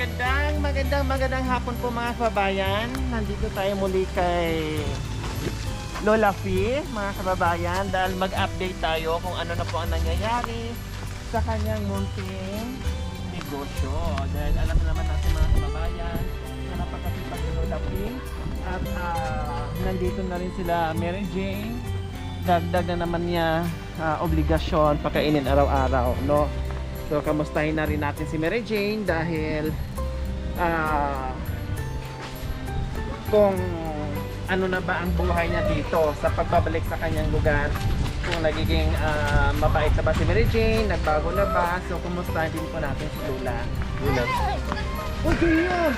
Magandang hapon po mga kababayan. Nandito tayo muli kay Lola Fee, mga kababayan, dahil mag-update tayo kung ano na po ang nangyayari sa kanyang munting negosyo. Dahil alam naman natin mga kababayan na napakasipag ni Lola Fee at nandito na rin sila Mary Jane. Dagdag na naman niya obligasyon pakainin araw-araw, no? So kamustahin na rin natin si Mary Jane dahil kung ano na ba ang buhay niya dito sa pagbabalik sa kanyang lugar, kung nagiging mabait na ba si Mary Jane, nagbago na ba. So kumustahin din po natin si Lola. Oh Junior,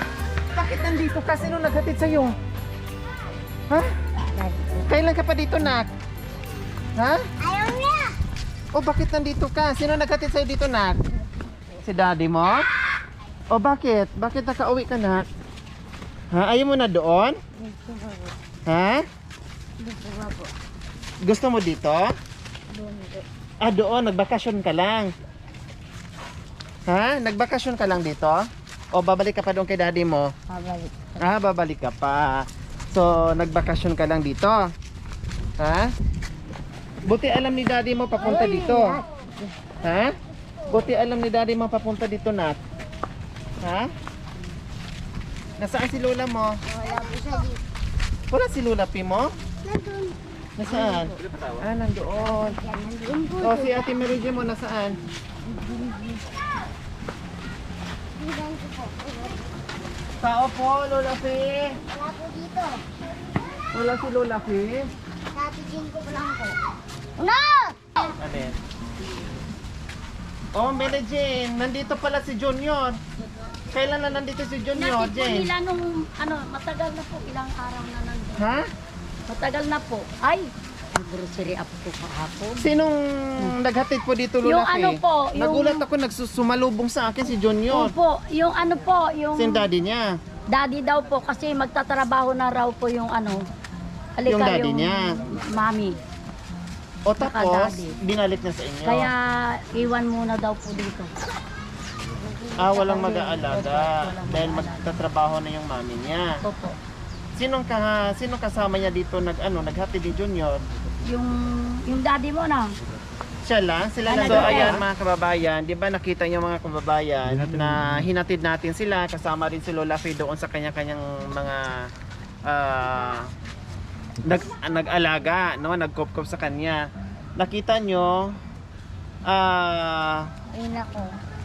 bakit nandito ka? Sino naghatid sa'yo? Ha? Kailan ka pa dito, nak? Ha? Ayaw niya! O bakit nandito ka? Sino naghatid sa'yo dito, nak? Si daddy mo? O bakit? Bakit nakauwi ka, nak? Ha? Ayaw mo na doon? Ha? Gusto mo dito? Doon. Nagbakasyon ka lang. Ha? Nagbakasyon ka lang dito? O babalik ka pa doon kay daddy mo? Babalik. Babalik ka pa. So, nagbakasyon ka lang dito? Ha? Buti alam ni daddy mo papunta dito. Ha? Buti alam ni daddy mo papunta dito, nak. Ha? Nasaan si Lola mo? Wala po siya dito. Wala si Lola P mo? Nandun. Nasaan? Nandoon. Yan, nandun po. O si Ate Mary Jane mo nasaan? Diyan ko po. Tao po, Lola P. Wala po dito. Wala si Lola P. Dati din ko lang po. No! Ano yan? Oh, Mary Jane, nandito pala si Junior. Kailan na nandito si Junior, Natin po Jane? nila nung matagal na po, ilang araw na nandun. Ha? Matagal na po. Ay, ang grocery up po kahapon. Sinong naghatid po dito, Lola Yung P? ano po, yung- Nagulat ako, nagsumalubong sa akin si Junior. Opo, yung ano po, yung Sin daddy niya. daddy daw po kasi magtatrabaho na raw po yung Yung daddy niya. mami. O Saka tapos, daddy. binalik na sa inyo. Kaya iwan muna daw po dito. Walang mag-aalaga Walang dahil mag-aalaga. magtatrabaho na yung mami niya. Opo. Sinong kasama niya dito naghatid ni Junior? Yung daddy mo na. Siya lang, sila lang. Ano So daw? ayan mga kababayan, 'di ba nakita niyo mga kababayan na hinatid natin sila, kasama rin si Lola Fee doon sa kanya-kanyang mga nag-alaga, no, nagkop-kop sa kanya. Nakita niyo Ayun ako.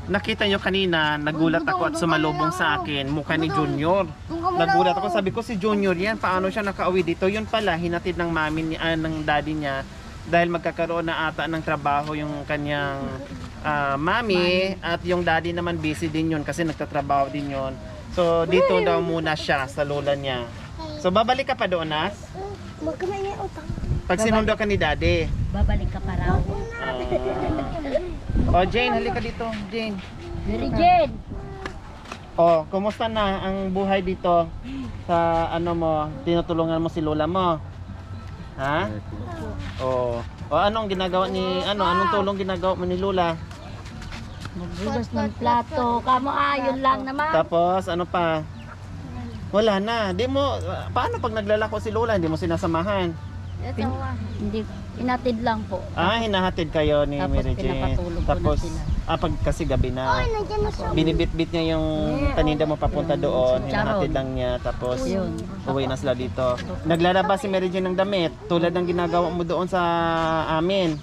nakita nyo kanina, nagulat ako at sumalubong sa akin, mukha ni Junior. Nagulat ako, sabi ko si Junior yan, paano siya nakauwi dito? Yun pala, hinatid ng mami niya, ng daddy niya, dahil magkakaroon na ata ng trabaho yung kanyang mami, at yung daddy naman busy din yun kasi nagtatrabaho din yun. So dito daw muna siya sa lola niya. So babalik ka pa doon, Nas? Magkamay niya utang. Pag sinundo ka ni daddy. Babalik ka pa raw. Jane, halika dito, Jane. Mary Jane! Kumusta na ang buhay dito sa mo, tinutulungan mo si lola mo? Ha? Anong ginagawa anong tulong ginagawa mo ni lola? Magbugas ng plato. Kamo yun lang naman. Tapos ano pa? Wala na. Paano pag naglalako si lola, hindi mo sinasamahan? Hindi, inatid lang po. Hinahatid kayo ni Tapos Mary Jane. pinapatulog ko Tapos, na sila. pag kasi gabi na, Nandiyan na siya. binibit-bit niya yung paninda mo papunta doon, Charon. hinahatid lang niya, tapos Yun. uwi na sila dito. Naglalaba si Mary Jane ng damit, tulad ng ginagawa mo doon sa amin.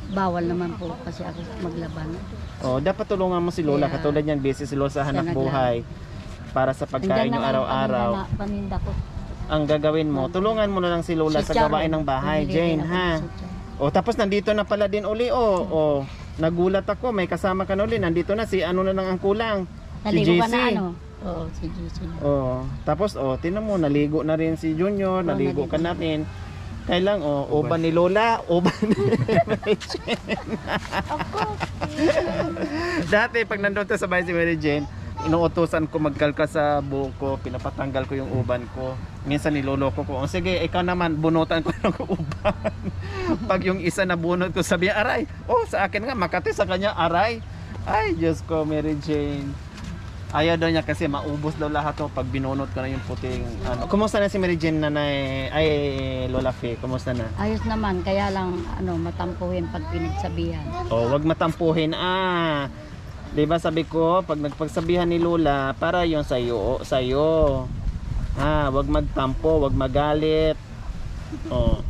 Bawal naman po kasi ako maglaban. Dapat tulungan mo si Lola, Kaya, katulad niyan, busy si Lola sa hanap siya buhay para sa pagkain nyo araw-araw. Paninda ko. Ang gagawin mo, tulungan mo na lang si Lola sa Chicharon. gawain ng bahay, Bumili Jane, rin ako ha? ng chicharon. Tapos nandito na pala din uli, nagulat ako, may kasama ka na uli, nandito na si ano na lang ang kulang, si Naligo ka JC. na Oo, si JC. Tapos tinan mo, naligo na rin si Junior, naligo ka natin. Kailang, uban ni Lola, uban ni Mary Jane. Dati, pag nandun to sa bahay si Mary Jane, inuutosan ko magkalka sa buhok ko, pinapatanggal ko yung uban ko. Minsan niloloko ko, sige, ikaw naman, bunutan ko ng uban. Pag yung isa na bunot ko, sabi aray, sa akin nga, Makati, sa kanya, aray. Ay, Diyos ko, Mary Jane. Ayaw daw niya kasi maubos daw lahat to pag binunot ko na yung puting ano. Kumusta na si Mary Jane, nanay? Ay, Lola Fe, kumusta na? Ayos naman, kaya lang matampuhin pag pinagsabihan. Oh, wag matampuhin. 'Di ba sabi ko, pag nagpagsabihan ni Lola, para 'yon sa'yo. Wag magtampo, wag magalit. Oh.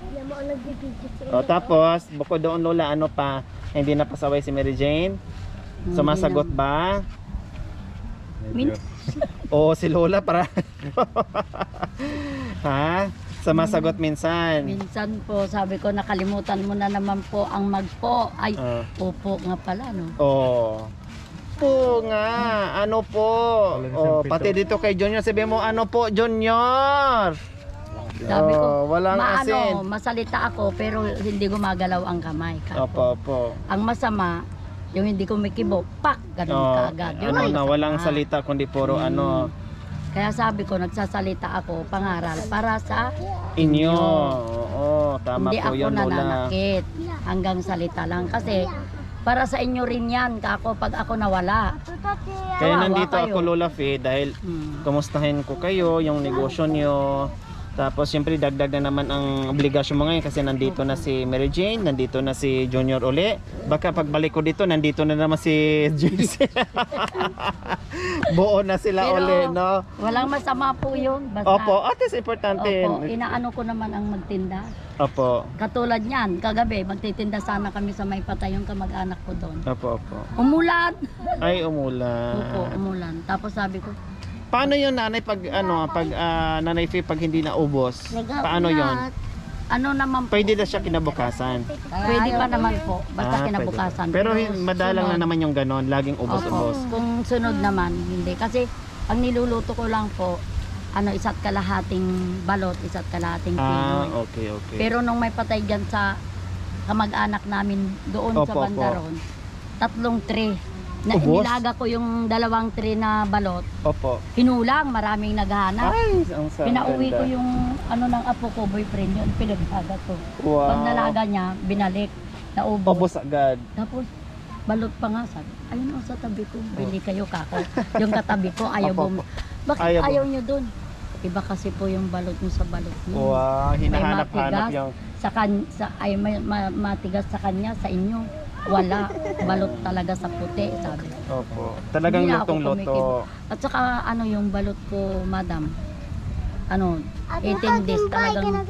Hindi mo ang nagbibidyo sa Oh, tapos bukod doon Lola, ano pa? Hindi na pasaway si Mary Jane? Sumasagot ba? Oo, si Lola para. Ha? Sumasagot minsan. Minsan po, sabi ko, nakalimutan mo na naman po ang magpo. Ay, opo nga pala, no? Oh. Po nga, ano po? Oh, pati dito kay Junior, sabi mo ano po, Junior? Sabi ko, walang asin. masalita ako pero hindi gumagalaw ang kamay. Opo. Ang masama, yung hindi ko mikibo, pak, ganun kaagad. Yun Ano ang na, masama. walang salita kundi puro ano. Kaya sabi ko, nagsasalita ako, pangaral, para sa Inyo. Oo, tama hindi po ako yun, Lola. nananakit. Hanggang salita lang. Kasi, para sa inyo rin yan, kako, pag ako nawala. Kaya Kawawa nandito kayo. ako, Lola Fe, dahil kumustahin ko kayo, yung negosyo nyo. Tapos siyempre dagdag na naman ang obligasyon mo ngayon kasi nandito na si Mary Jane, nandito na si Junior uli. Baka pagbalik ko dito, nandito na naman si JC. Buo na sila Pero, uli, no? walang masama po yun. Basta, Opo, at least importante. Opo, inaano ko naman ang magtinda. Opo. Katulad niyan, kagabi, magtitinda sana kami sa may patay yung kamag-anak ko doon. Opo. Umulan! Ay, umulan. Opo, umulan. Tapos sabi ko, Paano yun, nanay, pag nanay Fe, pag hindi naubos? Paano yun? ano naman po, Pwede na siya kinabukasan. pwede pa naman po, basta Pwede kinabukasan. pa. Pero madalang na sunod. naman yung ganon, laging ubos-ubos. Opo, kung sunod naman, hindi. Kasi ang niluluto ko lang po, isa't kalahating balot, isa't kalahating pinoy. Okay. Pero nung may patay dyan sa kamag-anak namin doon sa Opo, Bandaron, 3 tray. Ubos? Nilaga ko yung 2 tray na balot. Opo. Hinulang, maraming naghahanap. Ay, ang sarap. Pinauwi ko yung ng apo ko, boyfriend yun, pinaglaga ko. Wow. Pag nalaga niya, binalik, naubos. Ubos agad. Tapos, balot pa nga sabi, ayun o sa tabi ko, bili kayo kako. Yung katabi ko, ayaw Opo, bum... Bakit Ayaw ayaw nyo dun? Iba kasi po yung balot nyo sa balot nyo. Wow, hinahanap-hanap matigas. yung... Matigas sa kanya, sa inyo. Wala. Balot talaga sa puti, sabi. Opo. Talagang Hindi na ako lutong-luto. At saka yung balot ko, madam, 18 days talagang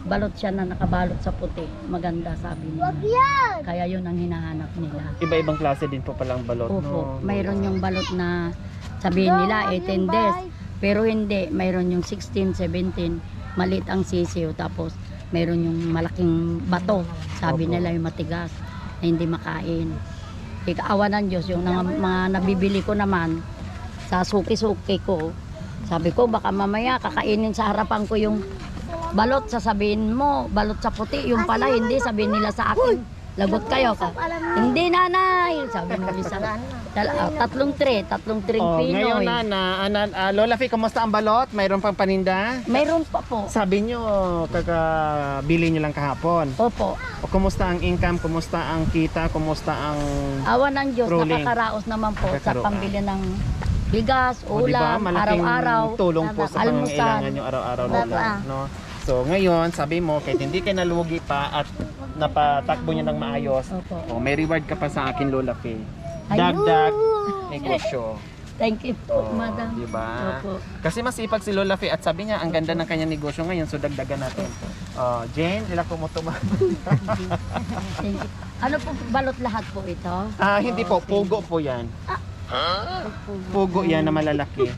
balot siya na nakabalot sa puti. Maganda, sabi nila. Kaya yun ang hinahanap nila. Iba-ibang klase din po palang balot. Opo, no? mayroon yung balot na sabihin nila 18 days. Pero hindi, mayroon yung 16, 17, maliit ang sisiyo. Tapos mayroon yung malaking bato. Sabi Opo. nila yung matigas na hindi makain. Ikaawa ng Diyos, yung mga nabibili ko naman sa suki-suki ko. Sabi ko, baka mamaya kakainin sa harapan ko yung balot. Sasabihin mo, balot sa puti. Yung pala, hindi. Sabihin nila sa akin, lagot kayo ka. Hindi, nanay. Sabi mo, isa. 3 tray Ngayon Pinoy. Lola Fe, kumusta ang balot? Mayroon pang paninda? Mayroon pa po. Sabi nyo, kakabili nyo lang kahapon. Opo. O kumusta ang income? Kumusta ang kita? Kumusta ang... Awa ng Diyos, Rolling. nakakaraos naman po sa Nakakaroon. pambili ng bigas, O, diba? ulam, Malaking araw-araw. tulong po sa almusal. pangangailangan nyo araw-araw. Lola, no? So ngayon, sabi mo, kahit hindi kayo nalugi pa at napatakbo nyo ng maayos, Opo. may reward ka pa sa akin, Lola Fe. Ayun. Dagdag negosyo. Thank you po, Oh, madam. diba? Opo. Kasi masipag si Lola Fe at sabi niya, ang ganda ng kanyang negosyo ngayon, so dagdagan natin. Jane, ilang kumutuman? Thank you. Ano po, balot lahat po ito? Hindi po, pugo po yan. Pugo yan na malalaki.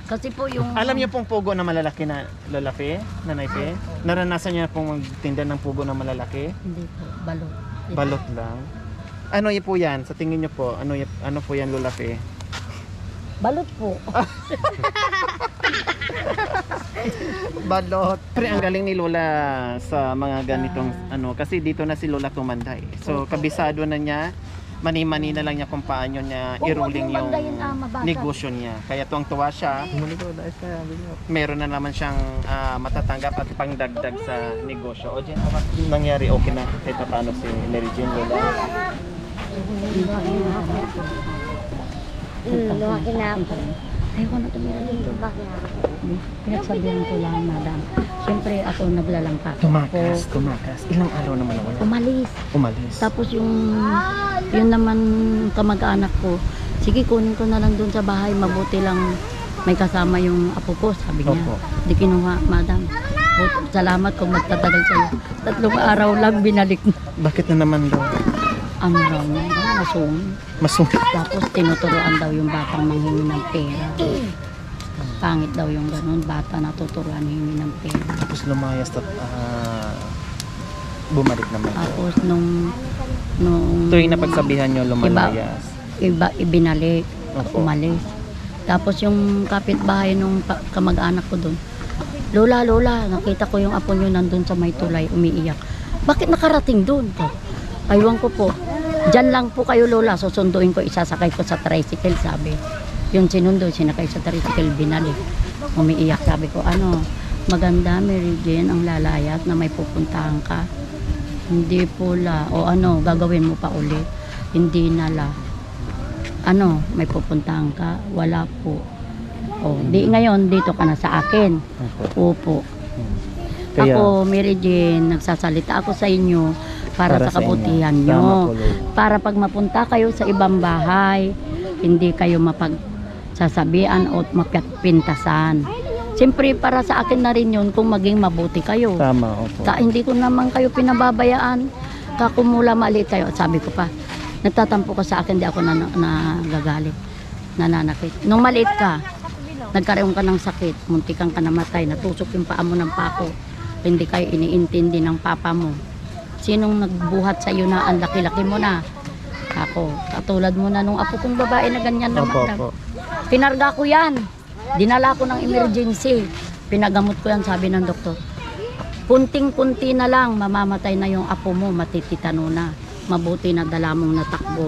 Kasi po yung... Alam niyo pong pugo na malalaki na Lola Fe, Nanay Fe? Naranasan niyo na pong magtinda ng pugo na malalaki? Hindi po, balot. Ito. Balot lang. Ano po yan? Sa tingin niyo po, ano po yan, Lola Fe? Balot po. Balot. Pero ang galing ni Lola sa mga ganitong kasi dito na si Lola tumanda eh. So kabisado na niya mani-mani na lang niya kung paano niya i-ruling yung negosyo niya. Kaya tuwang-tuwa siya. Meron na naman siyang matatanggap at pangdagdag sa negosyo. O Jen, ano nangyari? Okay na kahit paano si Mary Jane, Lola? Lumaki na ako. Ayoko na tumira dito. Bakit? Pinagsabihan ko lang, madam. Siyempre ako naglalangka. Tumakas. Ilang araw naman ako na? Umalis. Tapos yun naman kamag-anak ko, sige kunin ko na lang doon sa bahay, mabuti lang may kasama yung apo ko, sabi niya. Opo. Di kinuha, madam. Salamat kung magtatagal sa'yo. 3 araw lang binalik na. Bakit na naman daw? Ano raw niya, masungit. Tapos tinuturuan daw yung batang manghingi ng pera. Pangit daw yung ganun, bata na tuturuan hingi ng pera. Tapos lumayas at bumalik naman. Tapos nung Tuwing napagsabihan nyo, lumalayas. ibinalik, Opo. umalis. Tapos yung kapitbahay nung kamag-anak ko doon, Lola, nakita ko yung apo nyo nandun sa may tulay, umiiyak. Bakit nakarating doon? Aywan ko po. Diyan lang po kayo, Lola. Susunduin ko, isasakay ko sa tricycle, sabi. Yung sinundo, sinakay sa tricycle, binalik. Umiiyak, sabi ko, maganda, Mary Jane, ang lalayas na may pupuntahan ka. Hindi po la. O gagawin mo pa ulit. Hindi na la. May pupuntahan ka? Wala po. O, di ngayon, dito ka na sa akin. Opo. Kaya, Ako, Mary Jane, nagsasalita ako sa inyo para sa kabutihan inyo. nyo. Tama po, Lord. Para pag mapunta kayo sa ibang bahay, hindi kayo mapagsasabihan o mapintasan. Siyempre, para sa akin na rin yun kung maging mabuti kayo. Tama, opo. Hindi ko naman kayo pinababayaan. Kakumula maliit kayo. Sabi ko pa, nagtatampo ka sa akin, di ako nagagalit, nananakit. Nung maliit ka, nagkaroon ka ng sakit, muntikan ka namatay, natusok yung paa mo ng pako, hindi kayo iniintindi ng papa mo. Sinong nagbuhat sa iyo na ang laki-laki mo na? Ako, katulad mo na nung apo kong babae na ganyan naman. Opo. Pinarga ko yan. Dinala ko ng emergency. Pinagamot ko yan, sabi ng doktor. Kunting-kunti na lang, mamamatay na yung apo mo, matititano na. Mabuti na dala mong natakbo.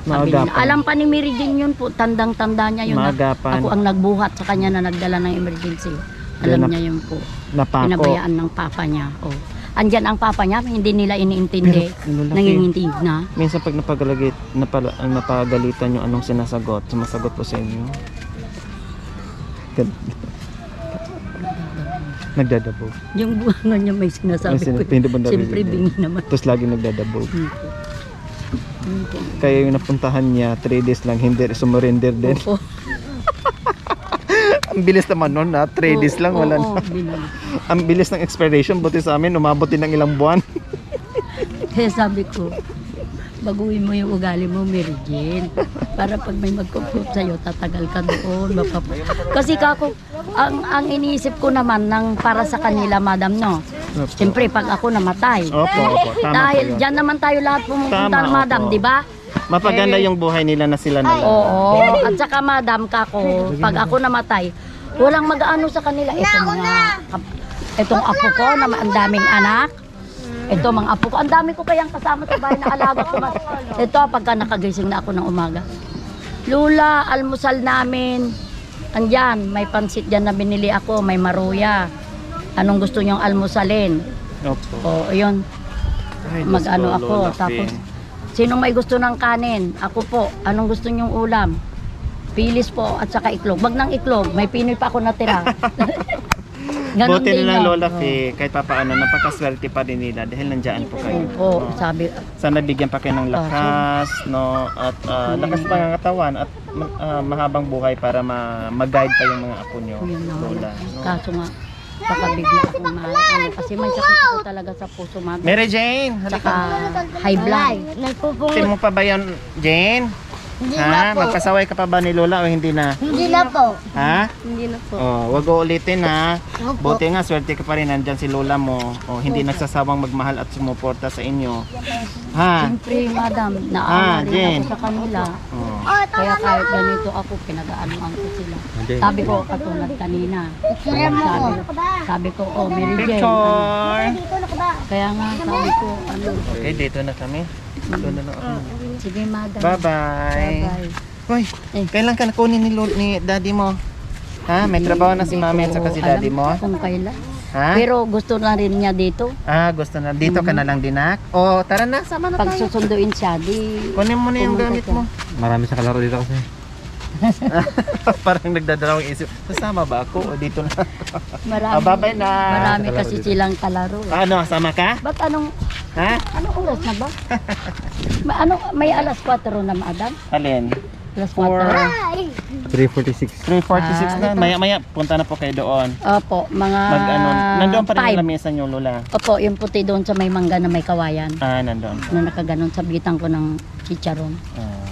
Sabi niya, alam pa ni Mary Jane yun po, tandang-tanda niya yun. Maagapan. Ako ang nagbuhat sa kanya na nagdala ng emergency. Alam niya yun po. Napako. Pinabayaan ng papa niya. Oh. Andyan ang papa niya, hindi nila iniintindi. Pero, Nangingintig na. Minsan pag napagalitan yung anong sinasagot, sumasagot po sa inyo. Nagdadabog. Yung buwangan niya may sinasabi ko. Siyempre bingi naman. Tapos lagi nagdadabog. Kaya yung napuntahan niya, 3 days lang, hindi sumurrender din. Opo. Ang bilis naman nun, 3 days lang, wala na. Ang bilis ng expiration, buti sa amin, umabot din ng ilang buwan. Kaya sabi ko, baguhin mo yung ugali mo, Mary Jane. Para pag may magkukup sa'yo, tatagal ka doon. Kasi kako, ang iniisip ko naman ng para sa kanila, madam, no? Siyempre, pag ako namatay. Opo. Tama Dahil po yun. dyan naman tayo lahat pumunta, Tama, madam, opo. di ba? Mapaganda yung buhay nila na sila na lang. Oo. At saka, madam, kako, pag ako namatay, walang mag-ano sa kanila. Itong apo ko, na ang daming anak. Ito, mga apo ko. Ang dami ko kayang kasama sa bahay na alaga ko. Ito, pagka nakagising na ako ng umaga. Lula, almusal namin. Andyan, may pansit dyan na binili ako, may maruya. Anong gusto nyong almusalin? Opo. O, yun. Ay, Mag-ano Diyos ko, ako. Lola Tapos, Fe. sinong may gusto ng kanin? Ako po. Anong gusto nyong ulam? Pilis po at saka iklog. Wag ng iklog, may pinoy pa ako natira. Ganon Buti din na lang, yun. Lola Fe, kahit papaano, napakaswerte pa rin nila dahil nandiyan po kayo. Oo, No? sabi, Sana bigyan pa kayo ng lakas, no? At lakas pangangatawan at mahabang buhay para mag-guide pa yung mga apo nyo, yun na Lola. kaso nga, baka bigla akong kasi may sakit ako talaga sa puso, mami. Mary Jane, Saka halika. high blood. Tin mo pa ba yan, Jane? Hindi na po. Magpasaway ka pa ba ni Lola o hindi na? Hindi na po. Ha? Hindi na po. Oh, wag uulitin ha. Opo. Buti nga, swerte ka pa rin, nandyan si Lola mo. Oh, hindi nagsasawang magmahal at sumuporta sa inyo. Ha? Siyempre, madam, naawa rin Jen. ako sa kanila. Oh. Kaya kahit ganito ako, pinag-aanoan ko sila. Sabi ko, katulad kanina. Sabi ko, oh, Mary Jane. Picture! Dito na ka ba? Kaya nga, sabi ko, Okay, dito na kami. Dito na lang ako. Sige, madam. Bye-bye. Bye-bye. Hoy, Eh. kailan ka nakunin ni daddy mo? Ha? May trabaho na si mami at saka si daddy mo? Kung kailan. Ha? Pero gusto na rin niya dito. Gusto na. Dito ka na lang dinak? O, tara na. Sama na Pag tayo. susunduin siya, di... Kunin mo na yung Pumunta gamit ka. mo. Marami sa kalaro dito kasi. Parang nagdadalawang isip. Sasama ba ako o dito na? Marami, Bye-bye na. marami kasi silang kalaro. Ano, sama ka? Ba't anong oras na ba? May alas 4 na, madam? Alin? Alas 4. 346. 3:46 na. Maya-maya, punta na po kayo doon. Opo, mga Nandoon pa rin 5. yung lamesa niyo, Lola. Opo, yung puti doon sa may mangga na may kawayan. Nandoon. Na nakaganon, sabitan ko ng chicharon.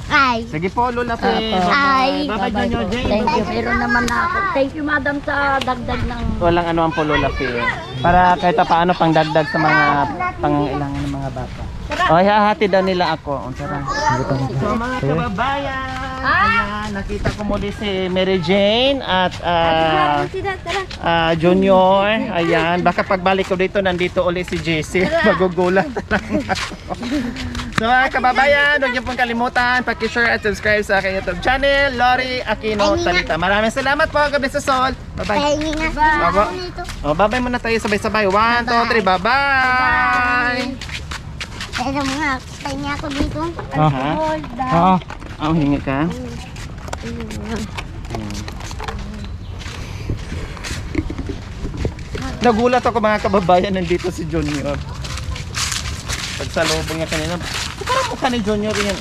Ay. Sige po, Lola Fe. Opo. Ay. Bye-bye, Junior po. Jane. Thank you. Meron naman na ako. Thank you, madam, sa dagdag ng... Walang anuman po, Lola Fe. Para kahit paano pang dagdag sa mga pangailangan ng mga bata. O, hahati daw nila ako. O, tara. So, mga kababayan, ayan, nakita ko muli si Mary Jane at Junior. Ayan, baka pagbalik ko dito, nandito ulit si JC. Magugulat lang ako. So, mga kababayan, huwag niyo pong kalimutan, paki-share at subscribe sa aking YouTube channel, Lori Aquino Talita. Maraming salamat po, Gabi sa Sol. Bye-bye. Pahingi nga. Baba. O, bye-bye muna tayo sabay-sabay. 1, 2, 3, bye-bye! Pero mga, pahingi ako dito. Ha? Hingi ka? Nagulat ako mga kababayan, nandito si Junior. Pagsalubong niya kanina, parang mukha ni Junior yan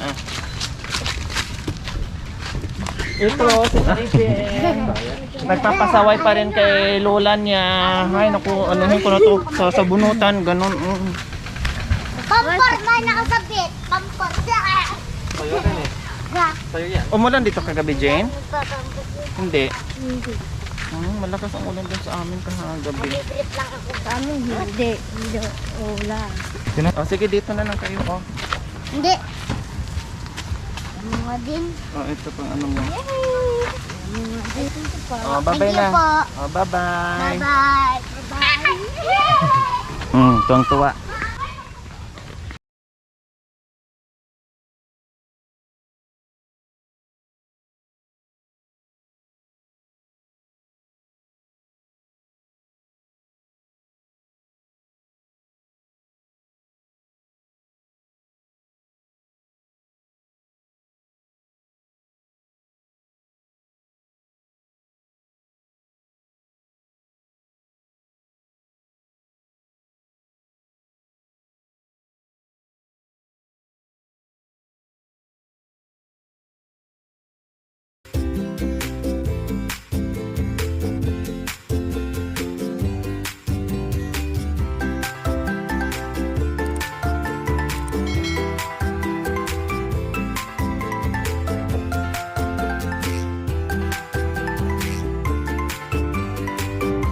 Ito, si Maricel. Nagpapasaway pa rin kay Lola niya. Ay, naku, anuhin ko na to sa bunutan, ganun. Pampor na nakasabit. Pampor. Sa'yo rin eh. Sa'yo yan. Umulan dito kagabi, Jane? Hindi. Malakas ang ulan dun sa amin kahagabi. Trip lang ako sa amin. Hindi. Hindi. Wala. Sige, dito na lang kayo. Hindi. Mga din. Ito pang ano mo. Mga din. Bye-bye Thank you na. po. Bye-bye. Bye-bye. Bye-bye. Tuwang-tuwa.